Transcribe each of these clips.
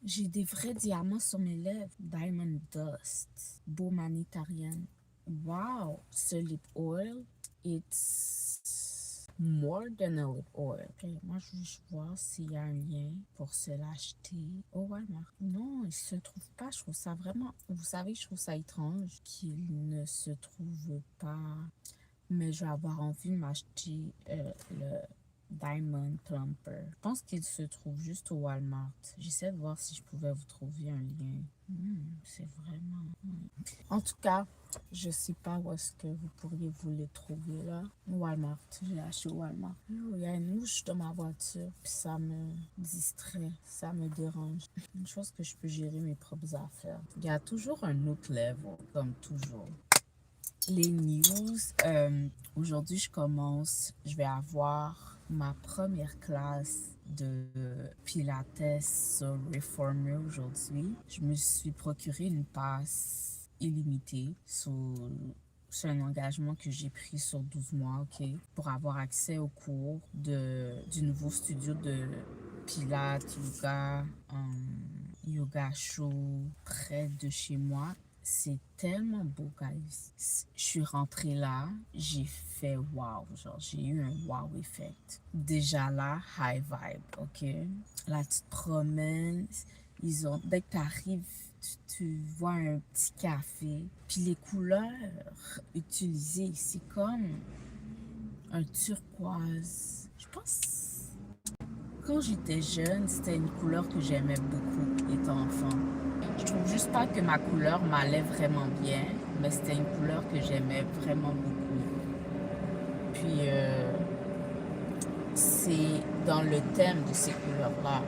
J'ai des vrais diamants sur mes lèvres. Diamond Dust. Baume Humanitarian. Wow. Ce lip oil, it's more than a lip oil. Ok, moi, je veux juste voir s'il y a un lien pour se l'acheter. Oh, Walmart. Non, il se trouve pas. Je trouve ça vraiment... Vous savez, je trouve ça étrange qu'il ne se trouve pas. Mais je vais avoir envie de m'acheter le Diamond Plumper. Je pense qu'il se trouve juste au Walmart. J'essaie de voir si je pouvais vous trouver un lien. C'est vraiment... En tout cas, je sais pas où est-ce que vous pourriez vous les trouver là. Walmart. J'ai acheté au Walmart. Il y a une mouche dans ma voiture. Puis ça me distrait. Ça me dérange. Une chose que je peux gérer mes propres affaires. Il y a toujours un autre level, comme toujours. Les news, aujourd'hui je vais avoir ma première classe de Pilates sur Reformer aujourd'hui. Je me suis procuré une passe illimitée c'est un engagement que j'ai pris sur 12 mois, ok, pour avoir accès aux cours du nouveau studio de Pilates, yoga show près de chez moi. C'est tellement beau, guys. Je suis rentrée là, j'ai fait wow, genre j'ai eu un wow effect. Déjà là, high vibe, ok? Là, tu te promènes, dès que tu arrives, tu vois un petit café, puis les couleurs utilisées, c'est comme un turquoise. Je pense, quand j'étais jeune, c'était une couleur que j'aimais beaucoup étant enfant. Je trouve juste pas que ma couleur m'allait vraiment bien, mais c'était une couleur que j'aimais vraiment beaucoup. Puis c'est dans le thème de ces couleurs-là.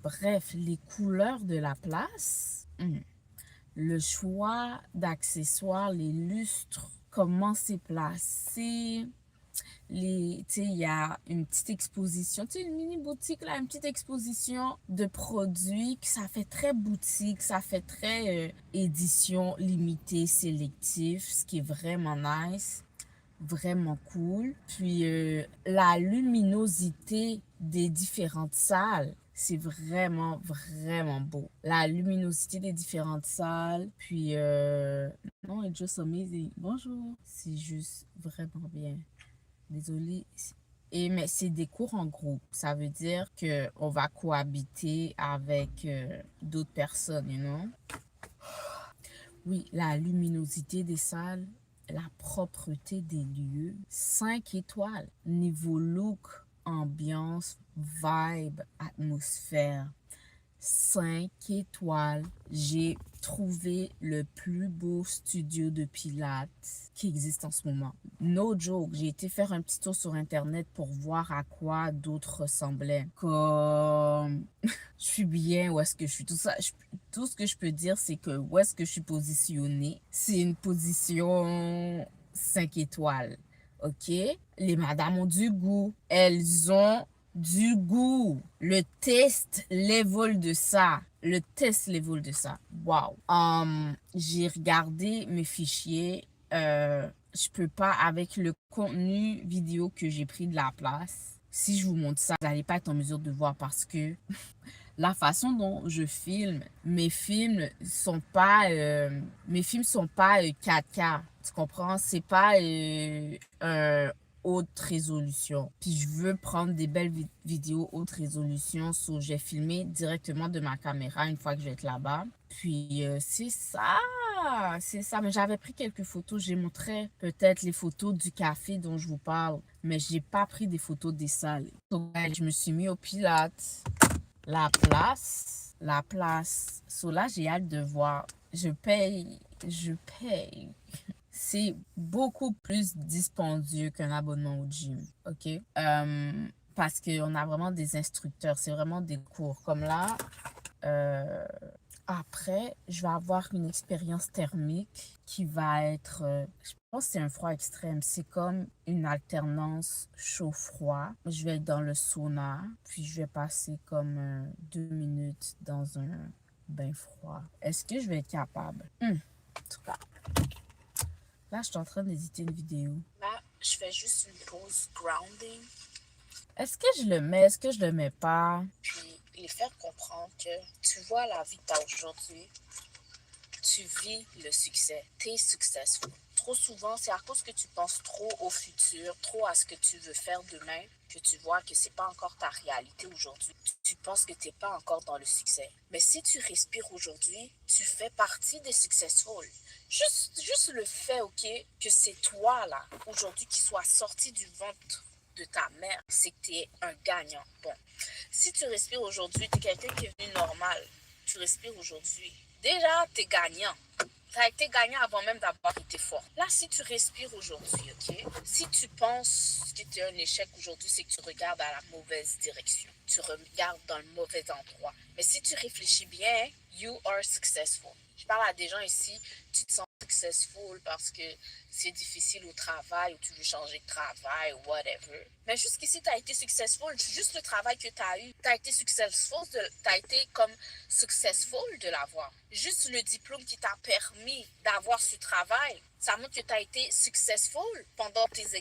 Bref, les couleurs de la place, le choix d'accessoires, les lustres, comment c'est placé, il y a une petite exposition, une mini boutique là, une petite exposition de produits, que ça fait très boutique, ça fait très édition limitée, sélectif, ce qui est vraiment nice, vraiment cool. Puis la luminosité des différentes salles, c'est vraiment, vraiment beau. La luminosité des différentes salles, puis non, it's just amazing. Bonjour. C'est juste vraiment bien. Désolée. Mais c'est des cours en groupe. Ça veut dire qu'on va cohabiter avec d'autres personnes, you know? Oui, la luminosité des salles, la propreté des lieux. 5 étoiles. Niveau look, ambiance, vibe, atmosphère. 5 étoiles. J'ai trouvé le plus beau studio de pilates qui existe en ce moment. No joke, j'ai été faire un petit tour sur internet pour voir à quoi d'autres ressemblaient. Comme je suis bien, où est-ce que je suis, tout ce que je peux dire, c'est que où est-ce que je suis positionnée, c'est une position 5 étoiles. Ok? Les madames ont du goût. Elles ont du goût. Le test level de ça. Le test level de ça. Wow. J'ai regardé mes fichiers. Je peux pas, avec le contenu vidéo que j'ai pris de la place, si je vous montre ça, vous n'allez pas être en mesure de voir parce que la façon dont je filme, mes films sont pas 4K. Tu comprends? C'est pas haute résolution. Puis je veux prendre des belles vidéos haute résolution. So, j'ai filmé directement de ma caméra une fois que je vais être là-bas. Puis c'est ça. C'est ça. Mais j'avais pris quelques photos. J'ai montré peut-être les photos du café dont je vous parle. Mais j'ai pas pris des photos des salles. So, je me suis mis au Pilates. La place. So là, j'ai hâte de voir. Je paye. C'est beaucoup plus dispendieux qu'un abonnement au gym, ok? Parce qu'on a vraiment des instructeurs, c'est vraiment des cours. Comme là, après, je vais avoir une expérience thermique qui va être, je pense que c'est un froid extrême. C'est comme une alternance chaud-froid. Je vais être dans le sauna, puis je vais passer comme 2 minutes dans un bain froid. Est-ce que je vais être capable? En tout cas, là, je suis en train d'éditer une vidéo. Là, je fais juste une pause grounding. Est-ce que je le mets? Est-ce que je le mets pas? Puis les faire comprendre que tu vois la vie que tu as aujourd'hui, tu vis le succès, tu es successful. Trop souvent, c'est à cause que tu penses trop au futur, trop à ce que tu veux faire demain, que tu vois que c'est pas encore ta réalité aujourd'hui. Tu penses que tu n'es pas encore dans le succès. Mais si tu respires aujourd'hui, tu fais partie des successful. Juste le fait, ok, que c'est toi, là, aujourd'hui, qui soit sorti du ventre de ta mère, c'est que tu es un gagnant. Bon, si tu respires aujourd'hui, tu es quelqu'un qui est venu normal. Tu respires aujourd'hui. Déjà, tu es gagnant. Tu as été gagnant avant même d'avoir été fort. Là, si tu respires aujourd'hui, ok? Si tu penses que tu es un échec aujourd'hui, c'est que tu regardes à la mauvaise direction. Tu regardes dans le mauvais endroit. Mais si tu réfléchis bien, you are successful. Je parle à des gens ici, tu te sens successful parce que c'est difficile au travail ou tu veux changer de travail ou whatever. Mais jusqu'ici, tu as été successful. Juste le travail que tu as eu, tu as été successful, tu as été comme successful de l'avoir. Juste le diplôme qui t'a permis d'avoir ce travail, ça montre que tu as été successful pendant tes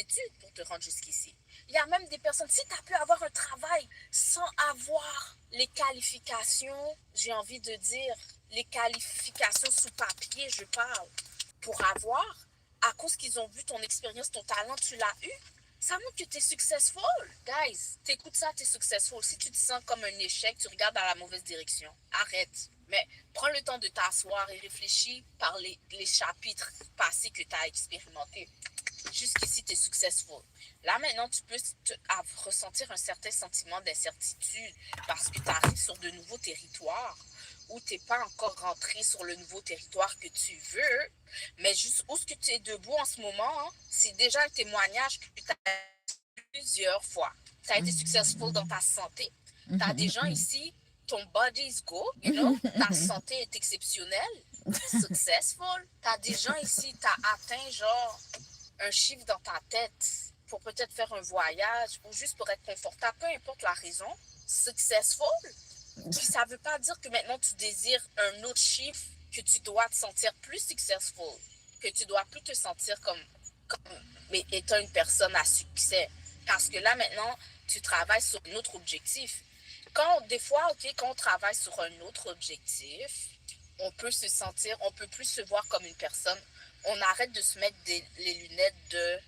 études pour te rendre jusqu'ici. Il y a même des personnes, si tu as pu avoir un travail sans avoir les qualifications, j'ai envie de dire, les qualifications sous papier, je parle, pour avoir, à cause qu'ils ont vu ton expérience, ton talent, tu l'as eu, ça montre que tu es successful. Guys, t'écoutes ça, tu es successful. Si tu te sens comme un échec, tu regardes dans la mauvaise direction. Arrête. Mais prends le temps de t'asseoir et réfléchis par les chapitres passés que tu as expérimentés. Jusqu'ici, tu es successful. Là, maintenant, tu peux ressentir un certain sentiment d'incertitude parce que tu arrives sur de nouveaux territoires où tu n'es pas encore rentré sur le nouveau territoire que tu veux, mais juste où ce que tu es debout en ce moment, hein, c'est déjà un témoignage que tu as plusieurs fois. Tu as été successful dans ta santé. Tu as des gens ici, ton body is go, you know, ta santé est exceptionnelle, successful. Tu as des gens ici, tu as atteint genre un chiffre dans ta tête pour peut-être faire un voyage ou juste pour être confortable, peu importe la raison, successful. Puis ça veut pas dire que maintenant tu désires un autre chiffre, que tu dois te sentir plus successful, que tu dois plus te sentir comme mais étant une personne à succès. Parce que là maintenant, tu travailles sur un autre objectif. Des fois, ok, quand on travaille sur un autre objectif, on peut se sentir, on peut plus se voir comme une personne. On arrête de se mettre les lunettes de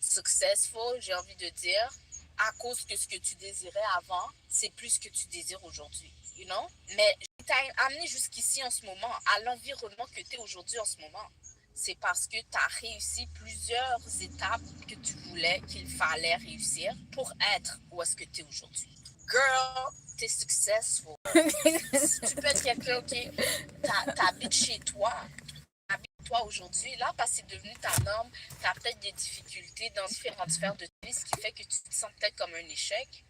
successful, j'ai envie de dire, à cause que ce que tu désirais avant, c'est plus ce que tu désires aujourd'hui. You know? Mais je t'ai amené jusqu'ici en ce moment, à l'environnement que tu es aujourd'hui en ce moment. C'est parce que tu as réussi plusieurs étapes que tu voulais, qu'il fallait réussir pour être où est-ce que tu es aujourd'hui. Girl, tu es successful. Si tu peux être quelqu'un qui t'habites chez toi, toi aujourd'hui, là, parce que c'est devenu ta norme, tu as peut-être des difficultés dans différentes sphères de ta vie, ce qui fait que tu te sens peut-être comme un échec.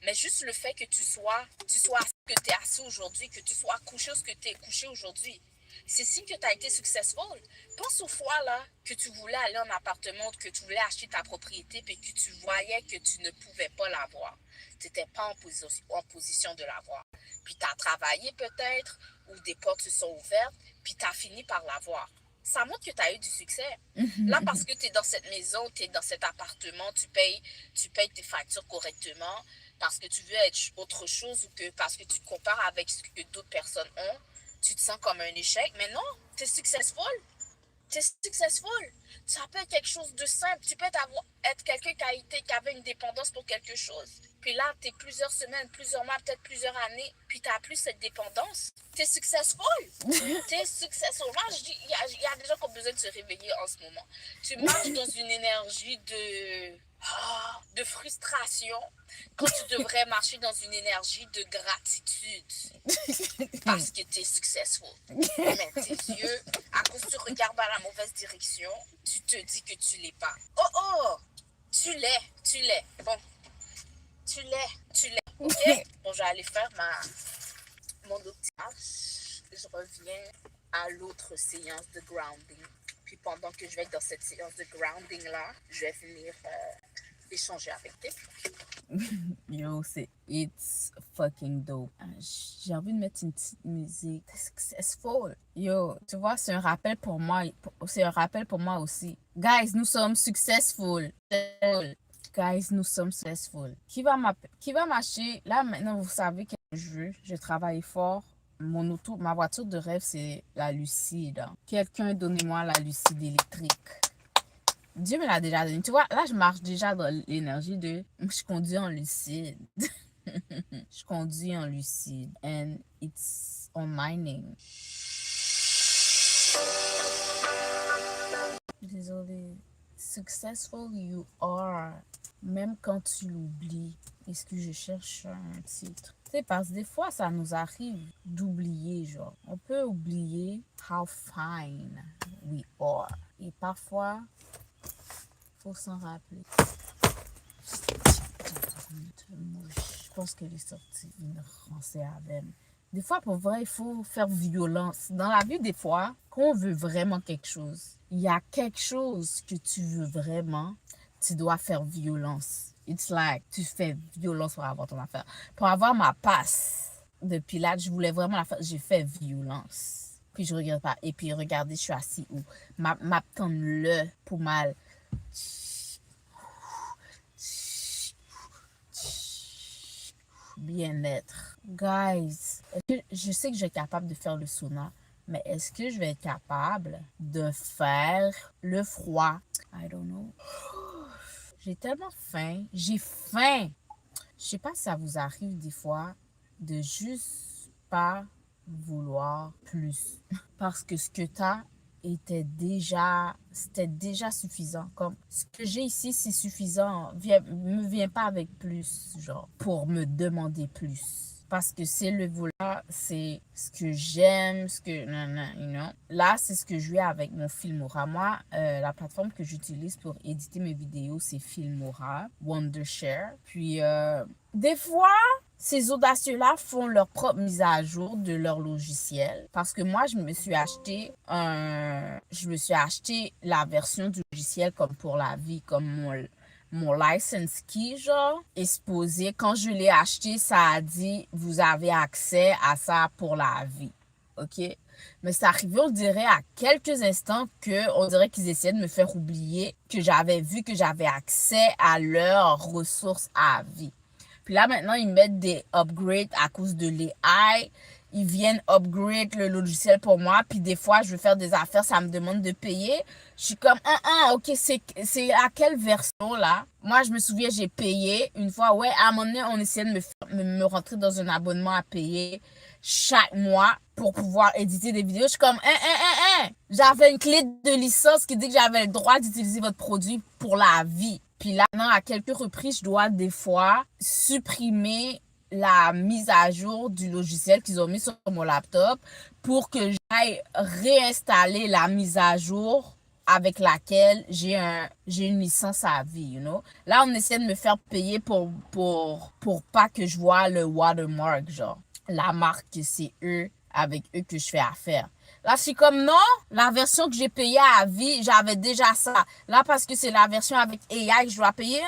Mais juste le fait que tu sois que tu es assis aujourd'hui, que tu sois couché ou ce que tu es couché aujourd'hui, c'est signe que tu as été successful. Pense aux fois là que tu voulais aller en appartement, que tu voulais acheter ta propriété, puis que tu voyais que tu ne pouvais pas l'avoir. Tu n'étais pas en position de l'avoir. Puis tu as travaillé peut-être, ou des portes se sont ouvertes, puis tu as fini par l'avoir. Ça montre que tu as eu du succès. Là, parce que tu es dans cette maison, tu es dans cet appartement, tu payes tes factures correctement, parce que tu veux être autre chose ou que parce que tu te compares avec ce que d'autres personnes ont, tu te sens comme un échec. Mais non, tu es successful. Tu es successful. Ça peut être quelque chose de simple. Tu peux être quelqu'un qui avait une dépendance pour quelque chose. Puis là, tu es plusieurs semaines, plusieurs mois, peut-être plusieurs années, puis tu n'as plus cette dépendance. Tu es successful. Tu es successful. Moi, je dis, il y a des gens qui ont besoin de se réveiller en ce moment. Tu marches dans une énergie de frustration quand tu devrais marcher dans une énergie de gratitude parce que tu es successful. Mais tes yeux, à cause que tu regardes dans la mauvaise direction, tu te dis que tu l'es pas. Oh, tu l'es. Bon, tu l'es. Ok? Bon, je vais aller faire mon optage. Je reviens à l'autre séance de grounding. Puis pendant que je vais être dans cette séance de grounding-là, je vais venir échanger avec tes Yo, it's fucking dope. J'ai envie de mettre une petite musique. Successful. Yo, tu vois, c'est un rappel pour moi. C'est un rappel pour moi aussi. Guys, nous sommes successful. Guys, nous sommes successful. Qui va m'acheter? Là, maintenant, vous savez que je veux. Je travaille fort. Ma voiture de rêve, c'est la Lucide. Quelqu'un, donnez-moi la Lucide électrique. Dieu me l'a déjà donné. Tu vois, là, je marche déjà dans l'énergie de... Je conduis en Lucide. Je conduis en Lucide. And it's on mining. Désolée. Successful you are. Même quand tu l'oublies. Est-ce que je cherche un titre? Tu sais, parce que des fois, ça nous arrive d'oublier, genre. On peut oublier how fine we are. Et parfois, faut s'en rappeler. Je pense qu'elle est sortie une français avec. Des fois, pour vrai, il faut faire violence. Dans la vie, des fois, quand on veut vraiment quelque chose, il y a quelque chose que tu veux vraiment, tu dois faire violence. It's like, tu fais violence pour avoir ton affaire. Pour avoir ma passe de Pilates, je voulais vraiment la faire, j'ai fait violence. Puis je regrette pas. Et puis regardez, je suis assis où? M'attendre le pour mal. Bien-être. Guys, je sais que je suis capable de faire le sauna, mais est-ce que je vais être capable de faire le froid? I don't know. J'ai tellement faim. J'ai faim. Je sais pas si ça vous arrive des fois de juste pas vouloir plus. Parce que ce que t'as c'était déjà suffisant. Comme ce que j'ai ici, c'est suffisant. Me viens pas avec plus, genre, pour me demander plus. Parce que c'est le vouloir, c'est ce que j'aime, ce que... Non, non, you know. Là, c'est ce que je vais avec mon Filmora. Moi, la plateforme que j'utilise pour éditer mes vidéos, c'est Filmora, Wondershare. Puis, des fois, ces audacieux-là font leur propre mise à jour de leur logiciel. Parce que moi, je me suis acheté la version du logiciel comme pour la vie, comme mon license key, genre, exposé. Quand je l'ai acheté, ça a dit, vous avez accès à ça pour la vie. OK? Mais c'est arrivé, on dirait, à quelques instants on dirait qu'ils essayaient de me faire oublier que j'avais vu que j'avais accès à leurs ressources à vie. Puis là, maintenant, ils mettent des upgrades à cause de l'AI. Ils viennent upgrade le logiciel pour moi. Puis des fois, je veux faire des affaires, ça me demande de payer. Je suis comme, ok, c'est à quelle version là? Moi, je me souviens, j'ai payé une fois. Ouais, à un moment donné, on essayait de me rentrer dans un abonnement à payer chaque mois pour pouvoir éditer des vidéos. Je suis comme, j'avais une clé de licence qui dit que j'avais le droit d'utiliser votre produit pour la vie. Puis là, non, à quelques reprises, je dois des fois supprimer la mise à jour du logiciel qu'ils ont mis sur mon laptop pour que j'aille réinstaller la mise à jour avec laquelle j'ai une licence à vie, you know. Là, on essaie de me faire payer pour pas que je vois le watermark, genre. La marque, c'est avec eux que je fais affaire. Là, je suis comme, non, la version que j'ai payée à vie, j'avais déjà ça. Là, parce que c'est la version avec AI que je dois payer,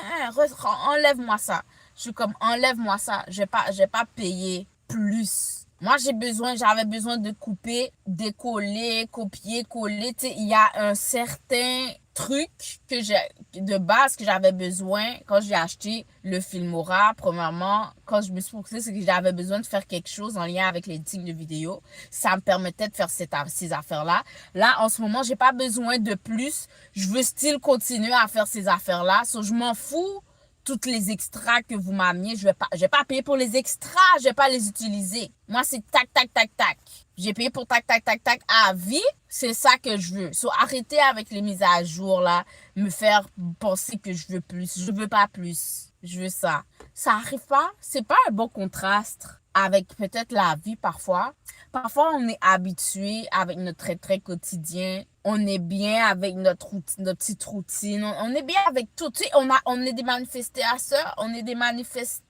enlève-moi ça. Je suis comme, enlève-moi ça. Je vais pas payer plus. Moi, j'avais besoin de couper, décoller, copier, coller. Tu sais, il y a un certain truc de base que j'avais besoin quand j'ai acheté le Filmora. Premièrement, quand je me suis procuré, c'est que j'avais besoin de faire quelque chose en lien avec l'éditing de vidéos. Ça me permettait de faire ces affaires-là. Là, en ce moment, j'ai pas besoin de plus. Je veux still continuer à faire ces affaires-là. So, je m'en fous. Toutes les extras que vous m'amenez, je vais pas payer pour les extras, je vais pas les utiliser. Moi, c'est tac, tac, tac, tac. J'ai payé pour tac, tac, tac, tac à vie. C'est ça que je veux. So, arrêtez avec les mises à jour, là. Me faire penser que je veux plus. Je veux pas plus. Je veux ça. Ça arrive pas. C'est pas un bon contraste avec peut-être la vie parfois. Parfois, on est habitué avec notre trait quotidien. On est bien avec notre petite routine. On est bien avec tout. Tu sais, on est des manifestateurs. On est des manifestateurs,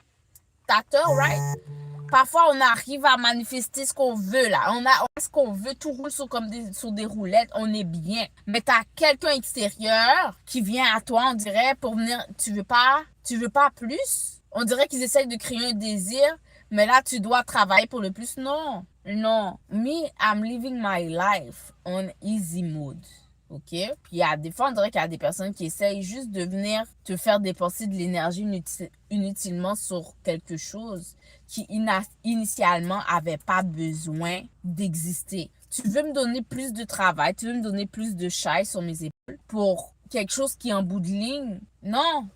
right? Parfois, on arrive à manifester ce qu'on veut, là. On a ce qu'on veut. Tout roule sur des roulettes. On est bien. Mais t'as quelqu'un extérieur qui vient à toi, on dirait, pour venir. Tu veux pas plus? On dirait qu'ils essayent de créer un désir. Mais là, tu dois travailler pour le plus. Non. Me, I'm living my life on easy mode. OK? Puis il y a des fois, on dirait qu'il y a des personnes qui essayent juste de venir te faire dépenser de l'énergie inutilement sur quelque chose qui initialement avait pas besoin d'exister. Tu veux me donner plus de travail, tu veux me donner plus de chaille sur mes épaules pour quelque chose qui est en bout de ligne? Non,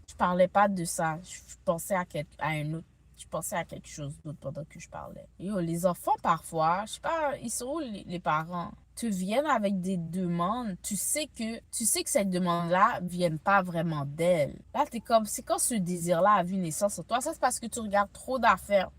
je parlais pas de ça. Je pensais à un autre. Je pensais à quelque chose d'autre pendant que je parlais. Yo, les enfants, parfois, je sais pas, ils sont où les parents? Te viennent avec des demandes, tu sais que cette demande-là viennent pas vraiment d'elle. Là, t'es comme, c'est quand ce désir-là a vu naissance en toi, ça c'est parce que tu regardes trop d'affaires.